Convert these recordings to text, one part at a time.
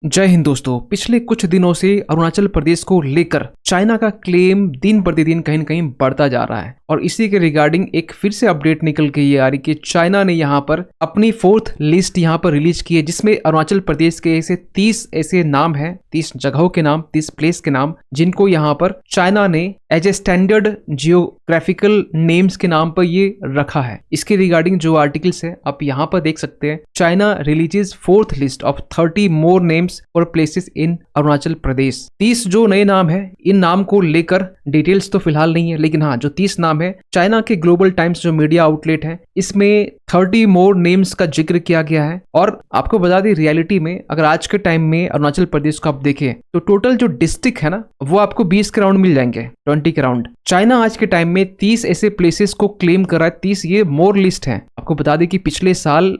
जय हिंद दोस्तों। पिछले कुछ दिनों से अरुणाचल प्रदेश को लेकर चाइना का क्लेम दिन प्रतिदिन कहीं न कहीं बढ़ता जा रहा है और इसी के रिगार्डिंग एक फिर से अपडेट निकल के ये आ रही कि चाइना ने यहाँ पर अपनी 4th लिस्ट यहाँ पर रिलीज की है, जिसमें अरुणाचल प्रदेश के ऐसे 30 ऐसे नाम हैं, 30 जगहों के नाम, 30 प्लेस के नाम, जिनको यहाँ पर चाइना ने as a standard geographical names के नाम पर ये रखा है। इसके रिगार्डिंग जो आर्टिकल्स है आप यहाँ पर देख सकते हैं। China releases 4th list of 30 more names और प्लेसेस इन अरुणाचल प्रदेश। 30 जो नए नाम है, इन नाम को लेकर डिटेल्स तो फिलहाल नहीं है, लेकिन हाँ जो 30 नाम है, चाइना के ग्लोबल टाइम्स जो मीडिया आउटलेट है, इसमें 30 मोर नेम्स का जिक्र किया गया है। और आपको बता दें, रियलिटी में अगर आज के टाइम में अरुणाचल प्रदेश को आप देखें तो टोटल जो डिस्ट्रिक्ट है ना, वो आपको 20 के राउंड मिल जाएंगे, 20 के राउंड। चाइना आज के टाइम में 30 ऐसे प्लेसेस को क्लेम कर रहा है। 30 ये मोर लिस्ट है। आपको बता दें कि पिछले साल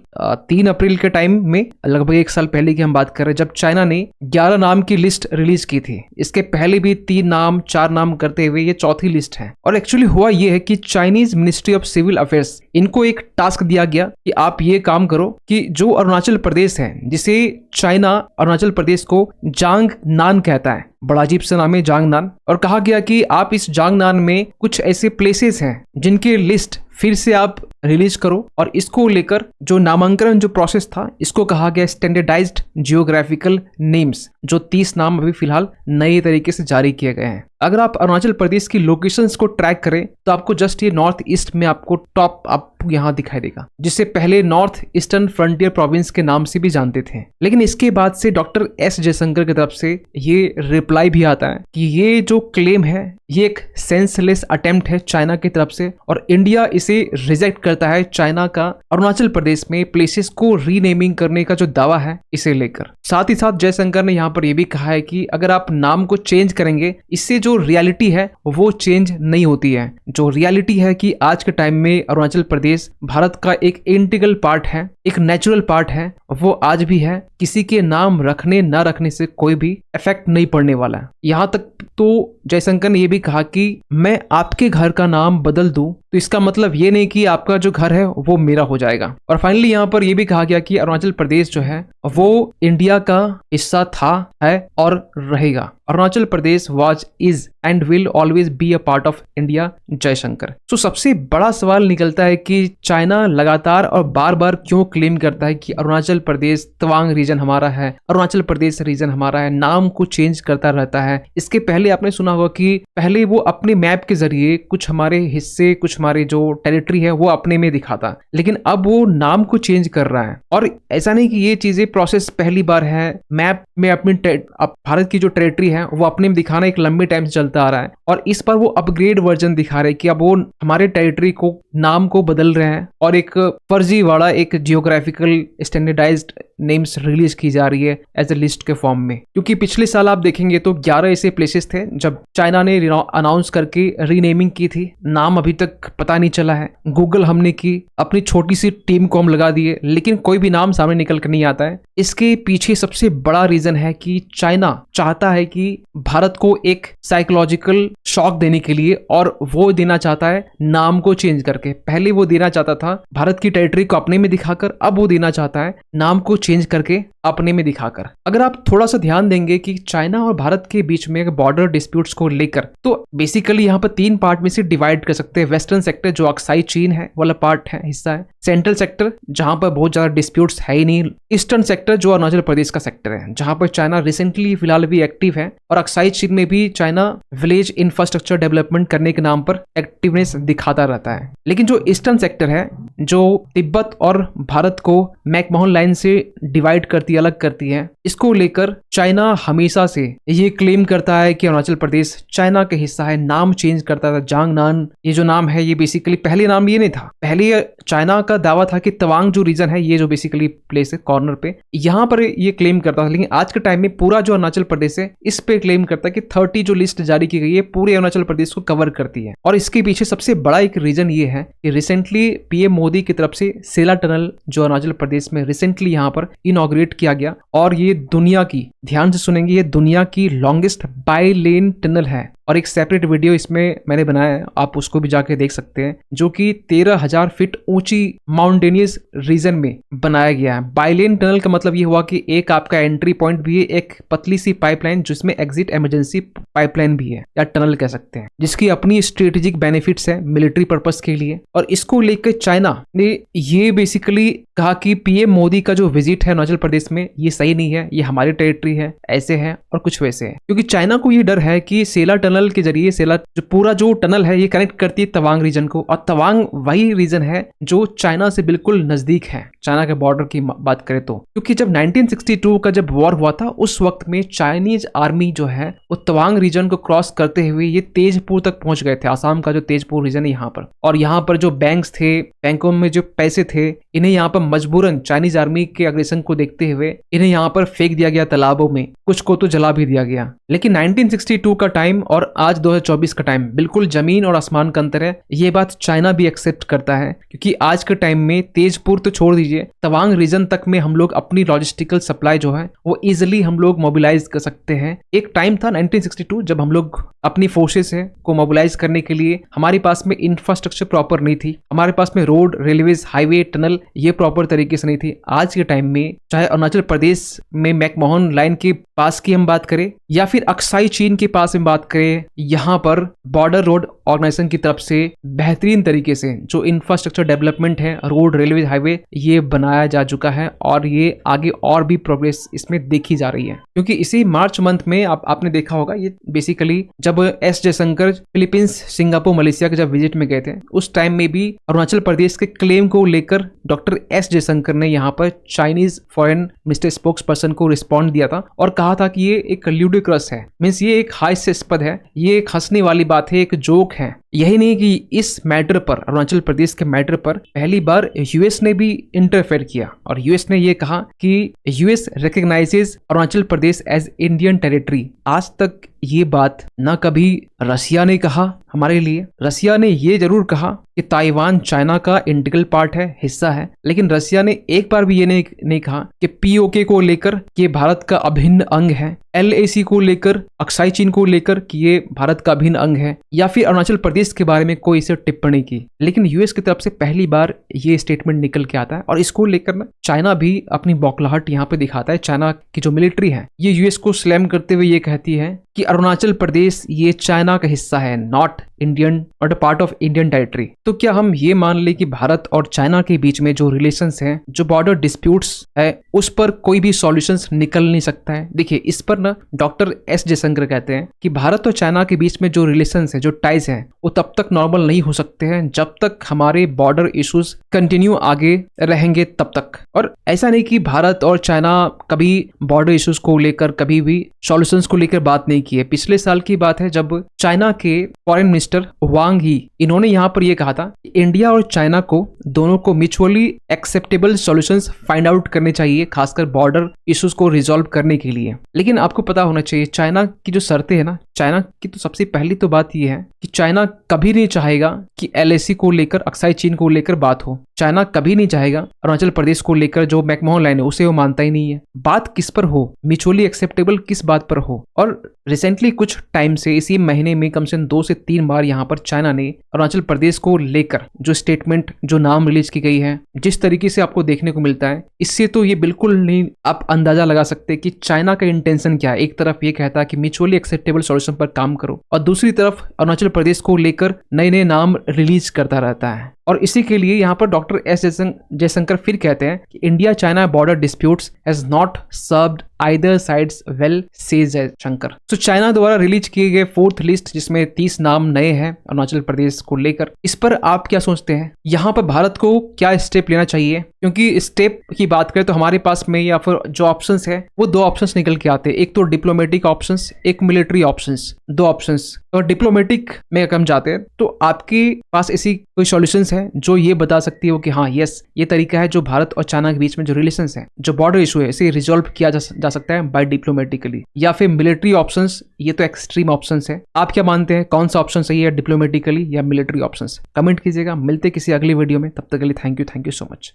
3 अप्रैल के टाइम में, लगभग 1 साल पहले की हम बात कर रहे हैं, जब चाइना ने 11 नाम की लिस्ट रिलीज की थी। इसके पहले भी 3 नाम 4 नाम करते हुए ये 4थी लिस्ट है। और एक्चुअली हुआ ये है कि Chinese ministry of civil affairs, इनको एक टास्क दिया गया कि आप ये काम करो कि जो अरुणाचल प्रदेश है, जिसे चाइना अरुणाचल प्रदेश को जांग नान कहता है, बड़ा अजीब सा नाम है जांग नान, और कहा गया कि आप इस जांग नान में कुछ ऐसे प्लेसेस हैं जिनकी लिस्ट फिर से आप रिलीज करो। और इसको लेकर जो नामांकन जो प्रोसेस था, इसको कहा गया स्टैंडर्डाइज्ड जियोग्राफिकल नेम्स। जो 30 नाम अभी फिलहाल नए तरीके से जारी किए गए हैं। अगर आप अरुणाचल प्रदेश की लोकेशंस को ट्रैक करें तो आपको जस्ट ये नॉर्थ ईस्ट में आपको टॉप आपको यहाँ दिखाई देगा, जिसे पहले नॉर्थ ईस्टर्न फ्रंटियर प्रोविंस के नाम से भी जानते थे। लेकिन इसके बाद से डॉक्टर एस जयशंकर की तरफ से ये रिप्लाई भी आता है कि ये जो क्लेम है ये एक सेंसलेस अटेम्प्ट है चाइना की तरफ से, और इंडिया इसे रिजेक्ट करता है। चाइना का अरुणाचल प्रदेश में प्लेसेस को रीनेमिंग करने का जो दावा है, इसे लेकर। साथ ही साथ जयशंकर ने यहाँ पर यह भी कहा है कि अगर आप नाम को चेंज करेंगे, इससे जो रियलिटी है वो चेंज नहीं होती है। जो रियलिटी है कि आज के टाइम में अरुणाचल प्रदेश भारत का एक इंटीग्रल पार्ट है, एक नेचुरल पार्ट है, वो आज भी है। किसी के नाम रखने ना रखने से कोई भी इफेक्ट नहीं पड़ने वाला है। यहाँ तक तो जयशंकर ने यह भी कहा कि मैं आपके घर का नाम बदल दूं तो इसका मतलब ये नहीं कि आपका जो घर है वो मेरा हो जाएगा। और फाइनली यहाँ पर यह भी कहा गया कि अरुणाचल प्रदेश जो है वो इंडिया का हिस्सा था, है और रहेगा। Arunachal Pradesh was, is and will always be a part of India. Jaishankar. तो सबसे बड़ा सवाल निकलता है कि चाइना लगातार और बार बार क्यों क्लेम करता है कि अरुणाचल प्रदेश तवांग रीजन हमारा है, अरुणाचल प्रदेश रीजन हमारा है, नाम को चेंज करता रहता है। इसके पहले आपने सुना होगा कि पहले वो अपने मैप के जरिए कुछ हमारे हिस्से, कुछ हमारे जो टेरिटरी है वो अपने में दिखाता, लेकिन अब वो नाम को चेंज कर रहा है। और ऐसा नहीं कि ये चीजें प्रोसेस पहली बार है। मैप में अपनी भारत की जो टेरिटरी है वो अपने में दिखाना एक लंबे टाइम से चलता आ रहा है, और इस पर वो अपग्रेड वर्जन दिखा रहे हैं कि अब वो हमारे टेरिटरी को नाम को बदल रहे हैं और एक फर्जी वाला एक जियोग्राफिकल स्टैंडर्डाइज्ड नेम्स रिलीज की जा रही है एज ए लिस्ट के फॉर्म में। क्योंकि पिछले साल आप देखेंगे तो 11 ऐसे प्लेसेस थे जब चाइना ने अनाउंस करके रीनेमिंग की थी, नाम अभी तक पता नहीं चला है। गूगल हमने की, अपनी छोटी सी टीम को हम लगा दिए, लेकिन कोई भी नाम सामने निकल कर नहीं आता है। इसके पीछे सबसे बड़ा रीजन है कि चाइना चाहता है कि भारत को एक साइकोलॉजिकल शॉक देने के लिए, और वो देना चाहता है नाम को चेंज करके। पहले वो देना चाहता था भारत की टेरिटरी को अपने में दिखाकर, अब वो देना चाहता है नाम को चेंज करके अपने में दिखाकर। अगर आप थोड़ा सा ध्यान देंगे कि चाइना और भारत के बीच में बॉर्डर डिस्प्यूट्स को लेकर, तो बेसिकली यहाँ पर 3 पार्ट में से डिवाइड कर सकते हैं। वेस्टर्न सेक्टर जो अक्साई चीन है वाला पार्ट है, हिस्सा है। सेंट्रल सेक्टर जहां पर बहुत ज्यादा डिस्प्यूट्स है ही नहीं। ईस्टर्न सेक्टर जो अरुणाचल प्रदेश का सेक्टर है, जहां पर चाइना रिसेंटली फिलहाल भी एक्टिव है, और अक्साई चीन में भी चाइना विलेज इंफ्रास्ट्रक्चर डेवलपमेंट करने के नाम पर एक्टिवनेस दिखाता रहता है। लेकिन जो ईस्टर्न सेक्टर है, जो तिब्बत और भारत को मैकमोहन लाइन से डिवाइड करती, अलग करती है, इसको लेकर चाइना हमेशा से ये क्लेम करता है कि अरुणाचल प्रदेश चाइना का हिस्सा है। नाम चेंज करता था, जांग नान ये जो नाम है, ये बेसिकली पहले नाम ये नहीं था। पहले चाइना का दावा था कि तवांग जो रीजन है, ये जो बेसिकली प्लेस है कॉर्नर पे, यहाँ पर ये क्लेम करता था। लेकिन आज के टाइम में पूरा जो अरुणाचल प्रदेश है, इस पे क्लेम करता है कि 30 जो लिस्ट जारी की गई है पूरे अरुणाचल प्रदेश को कवर करती है। और इसके पीछे सबसे बड़ा एक रीजन ये है कि रिसेंटली पीएम मोदी की तरफ से सेला टनल जो अरुणाचल प्रदेश में रिसेंटली यहाँ पर इनॉग्रेट किया गया, और ये दुनिया की, ध्यान से सुनेंगे, ये दुनिया की लॉन्गेस्ट बाई लेन टनल है। और एक सेपरेट वीडियो इसमें मैंने बनाया है, आप उसको भी जाके देख सकते हैं, जो कि 13,000 फीट ऊंची माउंटेनियस रीजन में बनाया गया है। बाइलेन टनल का मतलब ये हुआ कि एक आपका एंट्री पॉइंट भी है, एक पतली सी पाइपलाइन जिसमें एग्जिट इमरजेंसी पाइपलाइन भी है या टनल कह सकते हैं, जिसकी अपनी स्ट्रेटेजिक बेनिफिट्स है मिलिट्री पर्पस के लिए। और इसको लेकर चाइना ने ये बेसिकली कहा कि पीएम मोदी का जो विजिट है अरुणाचल प्रदेश में ये सही नहीं है, ये हमारी टेरिटरी है, ऐसे है और कुछ वैसे है। क्योंकि चाइना को ये डर है कि सेला टनल के जरिए सेला जो पूरा जो टनल है ये कनेक्ट करती है तवांग रीजन को, और तवांग वही रीजन है जो चाइना से बिल्कुल नजदीक है, चाइना के बॉर्डर की बात करें तो। क्योंकि जब 1962 का जब वॉर हुआ था उस वक्त में चाइनीज आर्मी जो है वो तवांग रीजन को क्रॉस करते हुए ये तेजपुर तक पहुंच गए थे, आसाम का जो तेजपुर रीजन है यहाँ पर। और यहाँ पर जो बैंक्स थे, बैंकों में जो पैसे थे, इन्हें यहाँ पर मजबूरन चाइनीज आर्मी के अग्रेशन को देखते हुए इन्हें यहाँ पर फेंक दिया गया तालाबों में, कुछ को तो जला भी दिया गया। लेकिन 1962 का टाइम और आज 2024 का टाइम बिल्कुल जमीन और आसमान का अंतर है, ये बात चाइना भी एक्सेप्ट करता है। क्योंकि आज के टाइम में तेजपुर तो छोड़ दीजिए, तवांग रीजन तक में हम लोग अपनी लॉजिस्टिकल सप्लाई जो है वो इजिली हम लोग मोबिलाइज कर सकते हैं। एक टाइम था 1962 जब हम लोग अपनी फोर्सेस है को मोबिलाइज करने के लिए हमारे पास में इंफ्रास्ट्रक्चर प्रॉपर नहीं थी, हमारे पास में रोड, रेलवेज, हाईवे, टनल ये प्रॉपर तरीके से नहीं थी। आज के टाइम में चाहे अरुणाचल प्रदेश में मैकमोहन लाइन के पास की हम बात करें या फिर अक्साई चीन के पास में बात करें, यहाँ पर बॉर्डर रोड ऑर्गेनाइजेशन की तरफ से बेहतरीन तरीके से जो इंफ्रास्ट्रक्चर डेवलपमेंट है, रोड, रेलवे, हाईवे ये बनाया जा चुका है और ये आगे और भी प्रोग्रेस इसमें देखी जा रही है। क्योंकि इसी मार्च मंथ में आपने देखा होगा, ये बेसिकली जब S Jaishankar Philippines, Singapore, Malaysia के जब विजिट में गए थे उस टाइम में भी अरुणाचल प्रदेश के क्लेम को लेकर डॉक्टर एस जयशंकर ने यहाँ पर Chinese foreign minister spokes person को रिस्पॉन्ड दिया था और कहा था कि ये एक ल्यूडिक्रस है, मीन्स ये एक हास्यास्पद है, ये एक हंसने वाली बात है, एक जोक है। यही नहीं कि इस मैटर पर, अरुणाचल प्रदेश के मैटर पर पहली बार यूएस ने भी इंटरफेयर किया और यूएस ने ये कहा कि US recognises Arunachal Pradesh as Indian territory. आज तक ये बात ना कभी रसिया ने कहा हमारे लिए, रसिया ने ये जरूर कहा कि ताइवान चाइना का इंटीग्रल पार्ट है, हिस्सा है, लेकिन रसिया ने एक बार भी ये नहीं कहा कि पीओके को लेकर ये भारत का अभिन्न अंग है, LAC को लेकर, अक्साई चीन को लेकर कि ये भारत का अभिन्न अंग है, या फिर अरुणाचल प्रदेश के बारे में कोई इसे टिप्पणी की। लेकिन यूएस की तरफ से पहली बार ये स्टेटमेंट निकल के आता है और इसको लेकर ना चाइना भी अपनी बौखलाहट यहाँ पे दिखाता है। चाइना की जो मिलिट्री है ये यूएस को स्लैम करते हुए ये कहती है कि अरुणाचल प्रदेश ये चाइना का हिस्सा है, नॉट इंडियन और पार्ट ऑफ इंडियन टेरिटरी। तो क्या हम ये मान ले कि भारत और चाइना के बीच में जो रिलेशंस हैं, जो बॉर्डर डिस्प्यूट्स है, उस पर कोई भी सॉल्यूशंस निकल नहीं सकता है? देखिए, इस पर ना डॉक्टर एस जयशंकर कहते हैं कि भारत और चाइना के बीच में जो रिलेशंस है, जो टाइज हैं, वो तब तक नॉर्मल नहीं हो सकते हैं जब तक हमारे बॉर्डर इश्यूज कंटिन्यू आगे रहेंगे तब तक। और ऐसा नहीं कि भारत और चाइना कभी बॉर्डर इश्यूज को लेकर कभी भी सॉल्यूशंस को लेकर बात नहीं की है। पिछले साल की बात है जब चाइना के फॉरेन मिनिस्टर वांग ही, इन्होंने यहाँ पर यह कहा था कि इंडिया और चाइना को दोनों को mutually acceptable solutions find out करने चाहिए, खासकर बॉर्डर इश्यूज को रिजॉल्व करने के लिए। लेकिन आपको पता होना चाहिए चाइना की जो शर्तें हैं ना, चाइना की तो सबसे पहली तो बात यह है कि चाइना कभी नहीं चाहेगा कि LAC को लेकर, अक्साई चीन को लेकर बात हो। चाइना कभी नहीं चाहेगा अरुणाचल प्रदेश को लेकर जो मैकमोहन लाइन है उसे वो मानता ही नहीं है। बात किस पर हो, म्यूचुअली एक्सेप्टेबल किस बात पर हो। और रिसेंटली कुछ टाइम से, इसी महीने में कम से कम 2 से 3 बार यहाँ पर चाइना ने अरुणाचल प्रदेश को लेकर जो स्टेटमेंट, जो नाम रिलीज की गई है, जिस तरीके से आपको देखने को मिलता है, इससे तो ये बिल्कुल नहीं आप अंदाजा लगा सकते कि चाइना का इंटेंशन क्या है। एक तरफ ये कहता है कि म्यूचुअली एक्सेप्टेबल सॉल्यूशन पर काम करो और दूसरी तरफ अरुणाचल प्रदेश को लेकर नए नए नाम रिलीज करता रहता है। और इसी के लिए यहाँ पर डॉक्टर एस जयशंकर फिर कहते हैं कि India China border disputes has not served either sides well, says Jaishankar. तो चाइना द्वारा रिलीज किए गए 4th लिस्ट जिसमें 30 नाम नए हैं अरुणाचल प्रदेश को लेकर, इस पर आप क्या सोचते हैं? यहाँ पर भारत को क्या स्टेप लेना चाहिए? क्योंकि स्टेप की बात करें तो हमारे पास में या फिर जो ऑप्शंस है वो 2 ऑप्शंस निकल के आते हैं, एक तो डिप्लोमेटिक ऑप्शंस, एक मिलिट्री ऑप्शंस, 2 ऑप्शंस। और डिप्लोमेटिक में अगर हम जाते हैं तो आपके पास ऐसी कोई सॉल्यूशंस है जो ये बता सकती हो कि हाँ यस, ये तरीका है जो भारत और चाइना के बीच में जो रिलेशंस है, जो बॉर्डर इशू है, इसे रिजॉल्व किया जा सकता है बाय डिप्लोमेटिकली, या फिर मिलिट्री ऑप्शंस, ये तो एक्सट्रीम ऑप्शंस है। आप क्या मानते हैं, कौन सा ऑप्शन सही है, डिप्लोमेटिकली या मिलिट्री ऑप्शंस? कमेंट कीजिएगा। मिलते किसी अगली वीडियो में, तब तक के लिए थैंक यू सो मच।